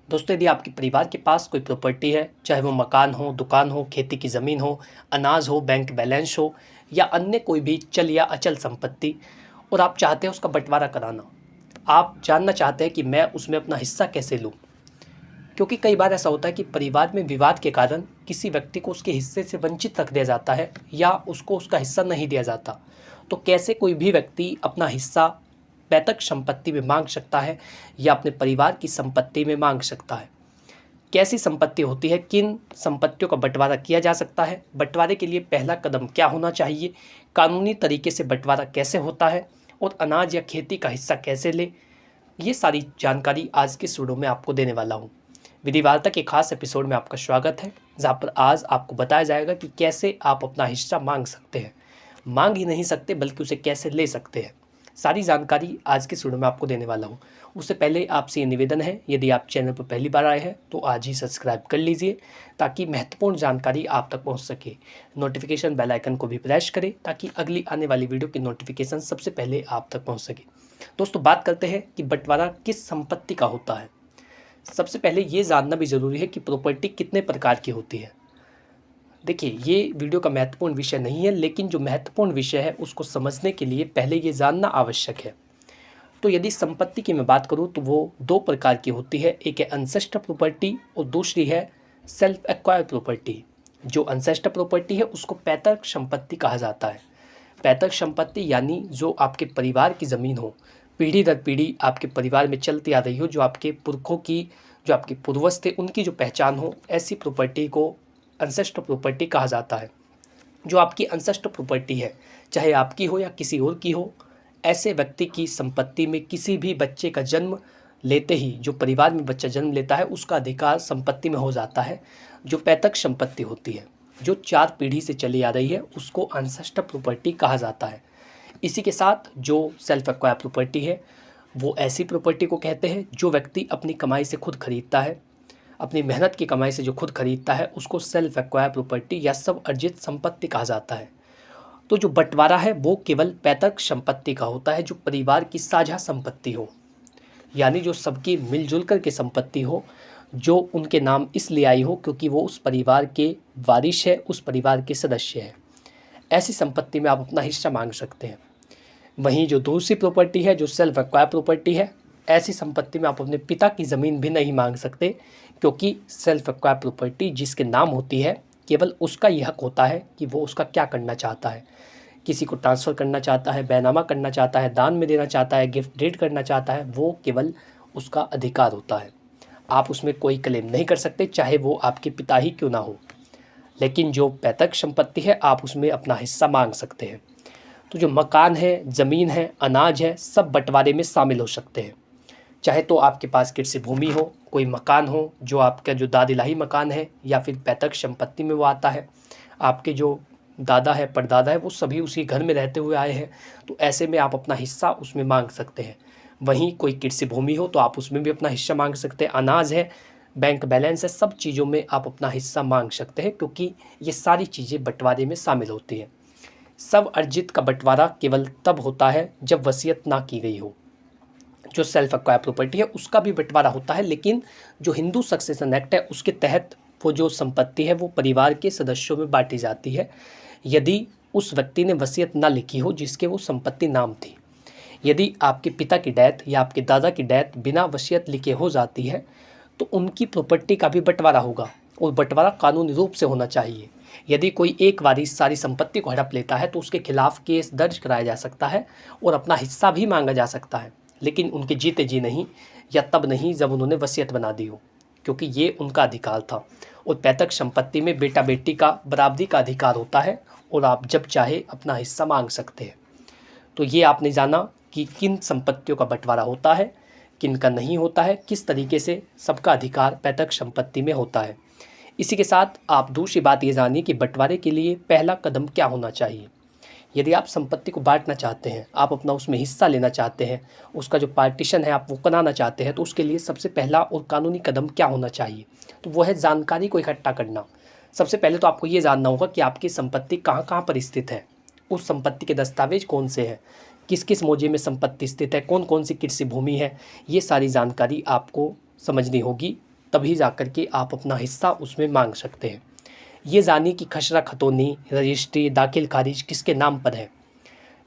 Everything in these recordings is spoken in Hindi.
दोस्तों, यदि आपके परिवार के पास कोई प्रॉपर्टी है, चाहे वो मकान हो, दुकान हो, खेती की ज़मीन हो, अनाज हो, बैंक बैलेंस हो या अन्य कोई भी चल या अचल संपत्ति, और आप चाहते हैं उसका बंटवारा कराना। आप जानना चाहते हैं कि मैं उसमें अपना हिस्सा कैसे लूँ? क्योंकि कई बार ऐसा होता है कि परिवार में विवाद के कारण किसी व्यक्ति को उसके हिस्से से वंचित रख दिया जाता है या उसको उसका हिस्सा नहीं दिया जाता। तो कैसे कोई भी व्यक्ति अपना हिस्सा पैतृक संपत्ति में मांग सकता है या अपने परिवार की संपत्ति में मांग सकता है? कैसी संपत्ति होती है, किन संपत्तियों का बंटवारा किया जा सकता है, बंटवारे के लिए पहला कदम क्या होना चाहिए, कानूनी तरीके से बंटवारा कैसे होता है और अनाज या खेती का हिस्सा कैसे ले, ये सारी जानकारी आज के वीडियो में आपको देने वाला हूँ। विधिवार्ता के खास एपिसोड में आपका स्वागत है, जहाँ पर आज आपको बताया जाएगा कि कैसे आप अपना हिस्सा मांग सकते हैं। मांग ही नहीं सकते बल्कि उसे कैसे ले सकते हैं। सारी जानकारी आज के वीडियो में आपको देने वाला हूँ। उससे पहले आपसे ये निवेदन है, यदि आप चैनल पर पहली बार आए हैं तो आज ही सब्सक्राइब कर लीजिए ताकि महत्वपूर्ण जानकारी आप तक पहुँच सके। नोटिफिकेशन बेल आइकन को भी प्रेस करें ताकि अगली आने वाली वीडियो की नोटिफिकेशन सबसे पहले आप तक पहुँच सके। दोस्तों, बात करते हैं कि बंटवारा किस संपत्ति का होता है। सबसे पहले ये जानना भी ज़रूरी है कि प्रॉपर्टी कितने प्रकार की होती है। देखिए, ये वीडियो का महत्वपूर्ण विषय नहीं है, लेकिन जो महत्वपूर्ण विषय है उसको समझने के लिए पहले ये जानना आवश्यक है। तो यदि संपत्ति की मैं बात करूँ तो वो दो प्रकार की होती है, एक है अनसेस्टर प्रॉपर्टी और दूसरी है सेल्फ एक्वायर प्रॉपर्टी। जो अनसेस्टर प्रॉपर्टी है उसको पैतृक संपत्ति कहा जाता है। पैतृक संपत्ति यानी जो आपके परिवार की ज़मीन हो, पीढ़ी दर पीढ़ी आपके परिवार में चलती आ रही हो, जो आपके पुरखों की, जो आपके पूर्वज थे उनकी जो पहचान हो, ऐसी प्रॉपर्टी को अनसेस्टर प्रॉपर्टी कहा जाता है। जो आपकी अनसेस्टर प्रॉपर्टी है, चाहे आपकी हो या किसी और की हो, ऐसे व्यक्ति की संपत्ति में किसी भी बच्चे का जन्म लेते ही, जो परिवार में बच्चा जन्म लेता है उसका अधिकार संपत्ति में हो जाता है। जो पैतृक संपत्ति होती है, जो 4 पीढ़ी से चली आ रही है, उसको अनसेस्टर प्रॉपर्टी कहा जाता है। इसी के साथ जो सेल्फ एक्वायर प्रॉपर्टी है, वो ऐसी प्रॉपर्टी को कहते हैं जो व्यक्ति अपनी कमाई से खुद खरीदता है। अपनी मेहनत की कमाई से जो खुद खरीदता है उसको सेल्फ एक्वायर प्रॉपर्टी या स्व अर्जित संपत्ति कहा जाता है। तो जो बंटवारा है वो केवल पैतृक संपत्ति का होता है, जो परिवार की साझा संपत्ति हो, यानी जो सबकी मिलजुल कर के संपत्ति हो, जो उनके नाम इसलिए आई हो क्योंकि वो उस परिवार के वारिश है, उस परिवार के सदस्य है। ऐसी संपत्ति में आप अपना हिस्सा मांग सकते हैं। वहीं जो दूसरी प्रॉपर्टी है, जो सेल्फ एक्वायर प्रॉपर्टी है, ऐसी संपत्ति में आप अपने पिता की ज़मीन भी नहीं मांग सकते, क्योंकि सेल्फ एक्वायर प्रॉपर्टी जिसके नाम होती है, केवल उसका ये हक होता है कि वो उसका क्या करना चाहता है। किसी को ट्रांसफ़र करना चाहता है, बैनामा करना चाहता है, दान में देना चाहता है, गिफ्ट डेड करना चाहता है, वो केवल उसका अधिकार होता है। आप उसमें कोई क्लेम नहीं कर सकते, चाहे वो आपके पिता ही क्यों ना हो। लेकिन जो पैतृक संपत्ति है, आप उसमें अपना हिस्सा मांग सकते हैं। तो जो मकान है, ज़मीन है, अनाज है, सब बंटवारे में शामिल हो सकते हैं। चाहे तो आपके पास कृषि भूमि हो, कोई मकान हो जो आपका जो दाद इलाही मकान है, या फिर पैतृक संपत्ति में वो आता है। आपके जो दादा है, परदादा है, वो सभी उसी घर में रहते हुए आए हैं, तो ऐसे में आप अपना हिस्सा उसमें मांग सकते हैं। वहीं कोई कृषि भूमि हो तो आप उसमें भी अपना हिस्सा मांग सकते हैं। अनाज है, बैंक बैलेंस है, सब चीज़ों में आप अपना हिस्सा मांग सकते हैं, क्योंकि ये सारी चीज़ें बंटवारे में शामिल होती हैं। सब अर्जित का बंटवारा केवल तब होता है जब वसीयत ना की गई हो। जो सेल्फ एक्वायर प्रॉपर्टी है उसका भी बंटवारा होता है, लेकिन जो हिंदू सक्सेशन एक्ट है उसके तहत वो जो संपत्ति है वो परिवार के सदस्यों में बांटी जाती है, यदि उस व्यक्ति ने वसीयत ना लिखी हो जिसके वो संपत्ति नाम थी। यदि आपके पिता की डेथ या आपके दादा की डेथ बिना वसीयत लिखे हो जाती है तो उनकी प्रॉपर्टी का भी बंटवारा होगा, और बंटवारा कानूनी रूप से होना चाहिए। यदि कोई एक वारिस सारी संपत्ति को हड़प लेता है तो उसके खिलाफ केस दर्ज कराया जा सकता है और अपना हिस्सा भी मांगा जा सकता है, लेकिन उनके जीते जी नहीं, या तब नहीं जब उन्होंने वसीयत बना दी हो, क्योंकि ये उनका अधिकार था। और पैतृक संपत्ति में बेटा बेटी का बराबरी का अधिकार होता है और आप जब चाहे अपना हिस्सा मांग सकते हैं। तो ये आपने जाना कि किन संपत्तियों का बंटवारा होता है, किन का नहीं होता है, किस तरीके से सबका अधिकार पैतृक संपत्ति में होता है। इसी के साथ आप दूसरी बात ये जानिए कि बंटवारे के लिए पहला कदम क्या होना चाहिए। यदि आप संपत्ति को बांटना चाहते हैं, आप अपना उसमें हिस्सा लेना चाहते हैं, उसका जो पार्टीशन है आप वो बनाना चाहते हैं, तो उसके लिए सबसे पहला और कानूनी कदम क्या होना चाहिए, तो वो है जानकारी को इकट्ठा करना। सबसे पहले तो आपको ये जानना होगा कि आपकी संपत्ति कहाँ कहाँ पर स्थित है, उस संपत्ति के दस्तावेज कौन से हैं, किस किस मौजे में संपत्ति स्थित है, कौन कौन सी कृषि भूमि है, ये सारी जानकारी आपको समझनी होगी तभी जाकर के आप अपना हिस्सा उसमें मांग सकते हैं। ये जानिए कि खसरा खतौनी, रजिस्ट्री, दाखिल खारिज किसके नाम पर है।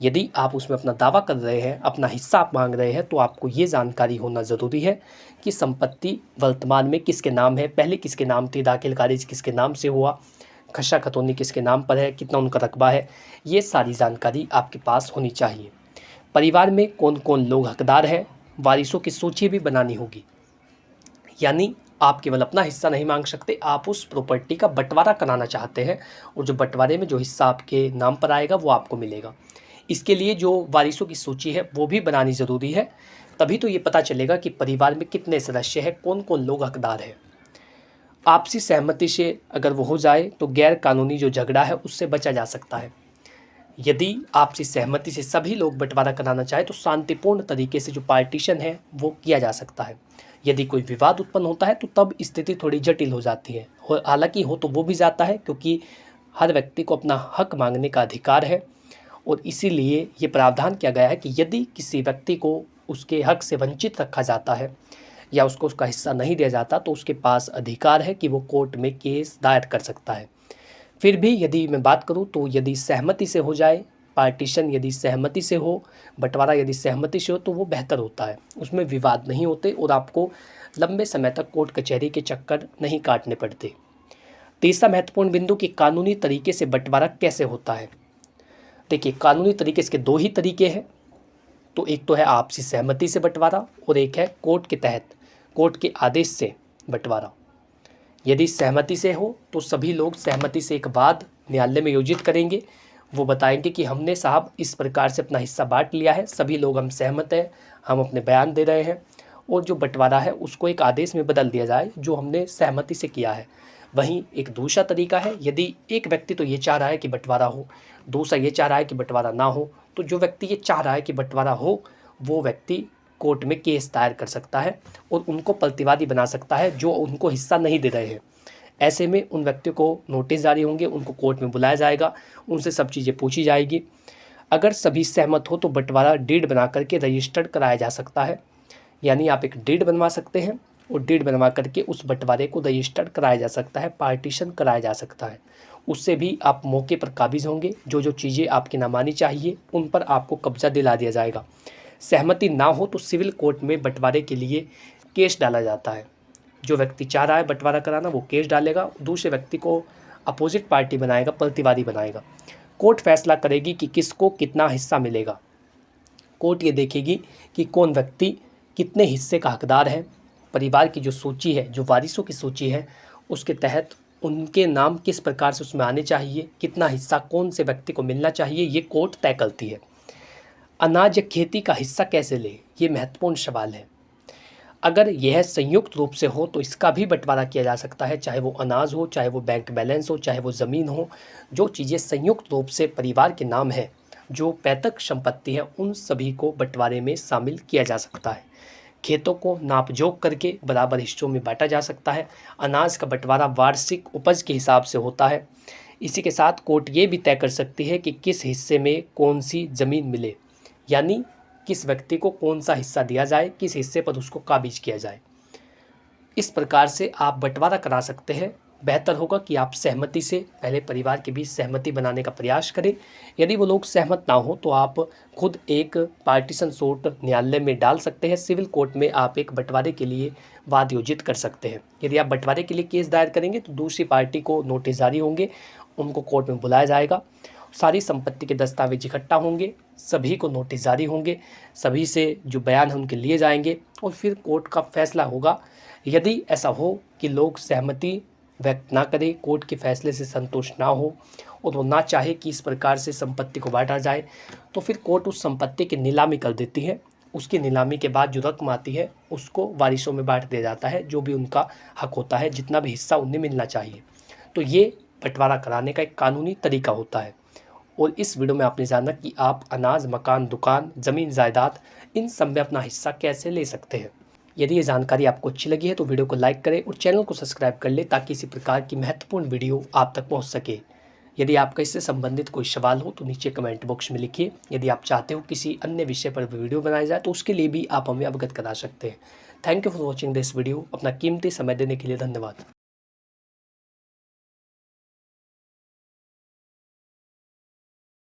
यदि आप उसमें अपना दावा कर रहे हैं, अपना हिस्सा आप मांग रहे हैं, तो आपको ये जानकारी होना ज़रूरी है कि संपत्ति वर्तमान में किसके नाम है, पहले किसके नाम थी, दाखिल खारिज किसके नाम से हुआ, खसरा खतौनी किसके नाम पर है, कितना उनका रकबा है, ये सारी जानकारी आपके पास होनी चाहिए। परिवार में कौन कौन लोग हकदार हैं, वारिसों की सूची भी बनानी होगी। यानी आप केवल अपना हिस्सा नहीं मांग सकते, आप उस प्रॉपर्टी का बंटवारा कराना चाहते हैं और जो बंटवारे में जो हिस्सा आपके नाम पर आएगा वो आपको मिलेगा। इसके लिए जो वारिसों की सूची है वो भी बनानी ज़रूरी है, तभी तो ये पता चलेगा कि परिवार में कितने सदस्य हैं, कौन कौन लोग हकदार हैं। आपसी सहमति से अगर वो हो जाए तो गैर कानूनी जो झगड़ा है उससे बचा जा सकता है। यदि आपसी सहमति से सभी लोग बंटवारा कराना चाहे तो शांतिपूर्ण तरीके से जो पार्टीशन है वो किया जा सकता है। यदि कोई विवाद उत्पन्न होता है तो तब स्थिति थोड़ी जटिल हो जाती है, हालांकि हो तो वो भी जाता है, क्योंकि हर व्यक्ति को अपना हक मांगने का अधिकार है और इसीलिए ये प्रावधान किया गया है कि यदि किसी व्यक्ति को उसके हक से वंचित रखा जाता है या उसको उसका हिस्सा नहीं दिया जाता तो उसके पास अधिकार है कि वो कोर्ट में केस दायर कर सकता है। फिर भी यदि मैं बात करूं तो यदि सहमति से हो जाए, पार्टीशन यदि सहमति से हो, बंटवारा यदि सहमति से हो तो वो बेहतर होता है, उसमें विवाद नहीं होते और आपको लंबे समय तक कोर्ट कचहरी के चक्कर नहीं काटने पड़ते। तीसरा महत्वपूर्ण बिंदु कि कानूनी तरीके से बंटवारा कैसे होता है। देखिए, कानूनी तरीके इसके दो ही तरीके हैं, तो एक तो है आपसी सहमति से बंटवारा और एक है कोर्ट के तहत, कोर्ट के आदेश से बंटवारा। यदि सहमति से हो तो सभी लोग सहमति से एक बाद न्यायालय में आयोजित करेंगे, वो बताएंगे कि हमने साहब इस प्रकार से अपना हिस्सा बांट लिया है, सभी लोग हम सहमत हैं, हम अपने बयान दे रहे हैं, और जो बंटवारा है उसको एक आदेश में बदल दिया जाए जो हमने सहमति से किया है। वहीं एक दूसरा तरीका है, यदि एक व्यक्ति तो ये चाह रहा है कि बंटवारा हो, दूसरा ये चाह रहा है कि बंटवारा ना हो, तो जो व्यक्ति ये चाह रहा है कि बंटवारा हो वो व्यक्ति कोर्ट में केस दायर कर सकता है और उनको प्रतिवादी बना सकता है जो उनको हिस्सा नहीं दे रहे हैं। ऐसे में उन व्यक्तियों को नोटिस जारी होंगे, उनको कोर्ट में बुलाया जाएगा, उनसे सब चीज़ें पूछी जाएगी। अगर सभी सहमत हो तो बंटवारा डीड बना करके रजिस्टर्ड कराया जा सकता है। यानी आप एक डीड बनवा सकते हैं और डीड बनवा करके उस बंटवारे को रजिस्टर्ड कराया जा सकता है, पार्टीशन कराया जा सकता है। उससे भी आप मौके पर काबिज होंगे, जो जो चीज़ें आपकी नाम आनी चाहिए उन पर आपको कब्जा दिला दिया जाएगा। सहमति ना हो तो सिविल कोर्ट में बंटवारे के लिए केस डाला जाता है। जो व्यक्ति चाह रहा है बंटवारा कराना वो केस डालेगा, दूसरे व्यक्ति को अपोजिट पार्टी बनाएगा, प्रतिवादी बनाएगा। कोर्ट फैसला करेगी कि किसको कितना हिस्सा मिलेगा। कोर्ट ये देखेगी कि कौन व्यक्ति कितने हिस्से का हकदार है। परिवार की जो सूची है, जो वारिसों की सूची है, उसके तहत उनके नाम किस प्रकार से उसमें आने चाहिए, कितना हिस्सा कौन से व्यक्ति को मिलना चाहिए, ये कोर्ट तय करती है। अनाज या खेती का हिस्सा कैसे ले, ये महत्वपूर्ण सवाल है। अगर यह संयुक्त रूप से हो तो इसका भी बंटवारा किया जा सकता है, चाहे वो अनाज हो, चाहे वो बैंक बैलेंस हो, चाहे वो ज़मीन हो। जो चीज़ें संयुक्त रूप से परिवार के नाम है, जो पैतृक संपत्ति है, उन सभी को बंटवारे में शामिल किया जा सकता है। खेतों को नापजोक करके बराबर हिस्सों में बांटा जा सकता है। अनाज का बंटवारा वार्षिक उपज के हिसाब से होता है। इसी के साथ कोर्ट ये भी तय कर सकती है कि किस हिस्से में कौन सी ज़मीन मिले, यानी किस व्यक्ति को कौन सा हिस्सा दिया जाए, किस हिस्से पर उसको काबिज किया जाए। इस प्रकार से आप बंटवारा करा सकते हैं। बेहतर होगा कि आप सहमति से पहले परिवार के बीच सहमति बनाने का प्रयास करें। यदि वो लोग सहमत ना हो तो आप खुद एक पार्टीशन सूट न्यायालय में डाल सकते हैं। सिविल कोर्ट में आप एक बंटवारे के लिए वाद आयोजित कर सकते हैं। यदि आप बंटवारे के लिए केस दायर करेंगे तो दूसरी पार्टी को नोटिस जारी होंगे, उनको कोर्ट में बुलाया जाएगा, सारी संपत्ति के दस्तावेज इकट्ठा होंगे, सभी को नोटिस जारी होंगे, सभी से जो बयान है उनके लिए जाएंगे और फिर कोर्ट का फैसला होगा। यदि ऐसा हो कि लोग सहमति व्यक्त ना करें, कोर्ट के फैसले से संतुष्ट ना हो और वो ना चाहे कि इस प्रकार से संपत्ति को बांटा जाए, तो फिर कोर्ट उस संपत्ति की नीलामी कर देती है। उसकी नीलामी के बाद जो रकम आती है उसको वारिसों में बांट दिया जाता है, जो भी उनका हक होता है, जितना भी हिस्सा उन्हें मिलना चाहिए। तो ये बंटवारा कराने का एक कानूनी तरीका होता है। और इस वीडियो में आपने जाना कि आप अनाज, मकान, दुकान, ज़मीन, जायदाद, इन सब में अपना हिस्सा कैसे ले सकते हैं। यदि ये जानकारी आपको अच्छी लगी है तो वीडियो को लाइक करें और चैनल को सब्सक्राइब कर लें ताकि इसी प्रकार की महत्वपूर्ण वीडियो आप तक पहुंच सके। यदि आपका इससे संबंधित कोई सवाल हो तो नीचे कमेंट बॉक्स में लिखिए। यदि आप चाहते हो किसी अन्य विषय पर वीडियो बनाया जाए तो उसके लिए भी आप हमें अवगत करा सकते हैं। Thank you for watching this video. अपना कीमती समय देने के लिए धन्यवाद।